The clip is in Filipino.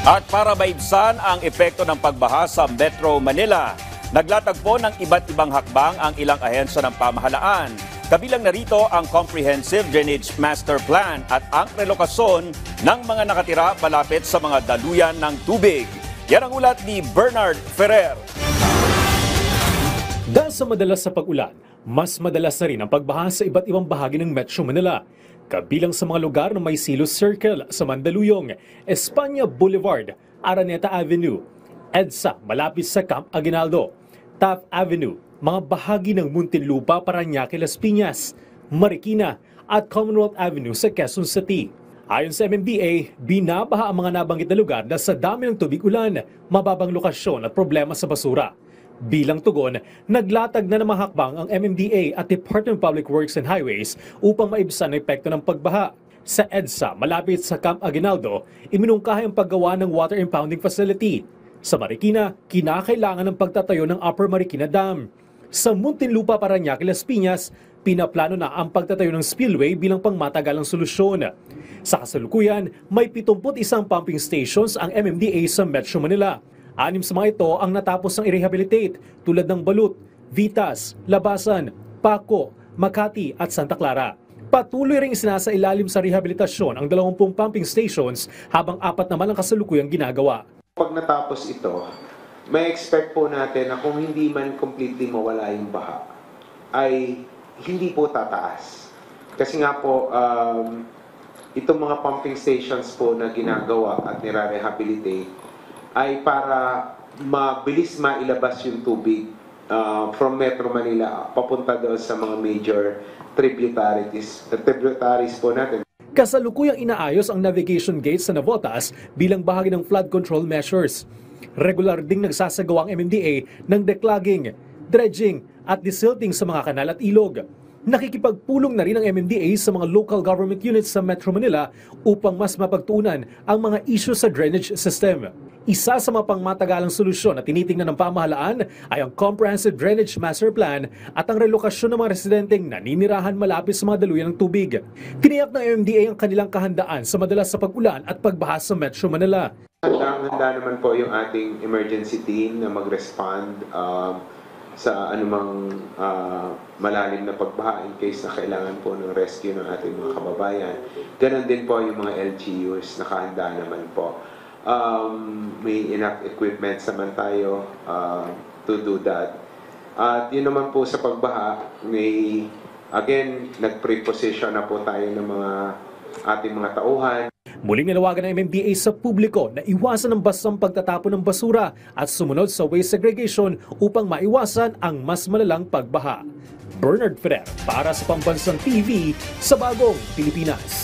At para maibsan ang epekto ng pagbaha sa Metro Manila, naglatag po ng iba't ibang hakbang ang ilang ahensya ng pamahalaan. Kabilang narito ang Comprehensive Drainage Master Plan at ang relokasyon ng mga nakatira malapit sa mga daluyan ng tubig. Yan ang ulat ni Bernard Ferrer. Dahil sa madalas sa pag-ulan, mas madalas na rin ang pagbaha sa iba't ibang bahagi ng Metro Manila. Kabilang sa mga lugar na may Silos Circle sa Mandaluyong, Espanya Boulevard, Araneta Avenue, EDSA malapit sa Camp Aguinaldo, Taft Avenue, mga bahagi ng Muntinlupa, Parañaque, Las Piñas, Marikina at Commonwealth Avenue sa Quezon City. Ayon sa MMDA, binabaha ang mga nabanggit na lugar dahil sa dami ng tubig ulan, mababang lokasyon at problema sa basura. Bilang tugon, naglatag na ng mga hakbang ang MMDA at Department of Public Works and Highways upang maibsan ang epekto ng pagbaha. Sa EDSA, malapit sa Camp Aguinaldo, iminungkahi ang paggawa ng water impounding facility. Sa Marikina, kinakailangan ng pagtatayo ng Upper Marikina Dam. Sa Muntinlupa, Parañaque, Las Piñas, pinaplano na ang pagtatayo ng spillway bilang pangmatagalang solusyon. Sa kasalukuyan, may 71 pumping stations ang MMDA sa Metro Manila. 6 sa mga ito ang natapos ng i-rehabilitate tulad ng Balut, Vitas, Labasan, Paco, Makati at Santa Clara. Patuloy ring isinasailalim sa rehabilitasyon ang 20 pumping stations habang 4 naman ang kasalukuyang ginagawa. Pag natapos ito, may expect po natin na kung hindi man completely mawala yung baha, ay hindi po tataas. Kasi nga po, itong mga pumping stations po na ginagawa at nire-rehabilitate ay para mabilis mailabas yung tubig from Metro Manila papunta doon sa mga major tributaries po natin. Kasalukuyang inaayos ang navigation gates sa Navotas bilang bahagi ng flood control measures. Regular ding nagsasagawa ang MMDA ng declogging, dredging at desilting sa mga kanal at ilog. Nakikipagpulong na rin ang MMDA sa mga local government units sa Metro Manila upang mas mapagtuunan ang mga issue sa drainage system. Isa sa mga pangmatagalang solusyon na tinitingnan ng pamahalaan ay ang Comprehensive Drainage Master Plan at ang relokasyon ng mga residenteng naninirahan malapit sa mga daluyan ng tubig. Tiniyak ng MMDA ang kanilang kahandaan sa madalas sa pag-ulan at pagbaha sa Metro Manila. Handa naman po yung ating emergency team na mag-respond sa anumang malalim na pagbaha in case na kailangan po ng rescue ng ating mga kababayan. Ganon din po yung mga LGUs, nakahanda naman po. May enough equipment naman tayo to do that. At yun naman po sa pagbaha, again, nag-preposition na po tayo ng mga ating mga tauhan. Muling nanawagan ng MMDA sa publiko na iwasan ang bastang pagtatapon ng basura at sumunod sa waste segregation upang maiwasan ang mas malalang pagbaha. Bernard Ferrer para sa Pambansang TV sa Bagong Pilipinas.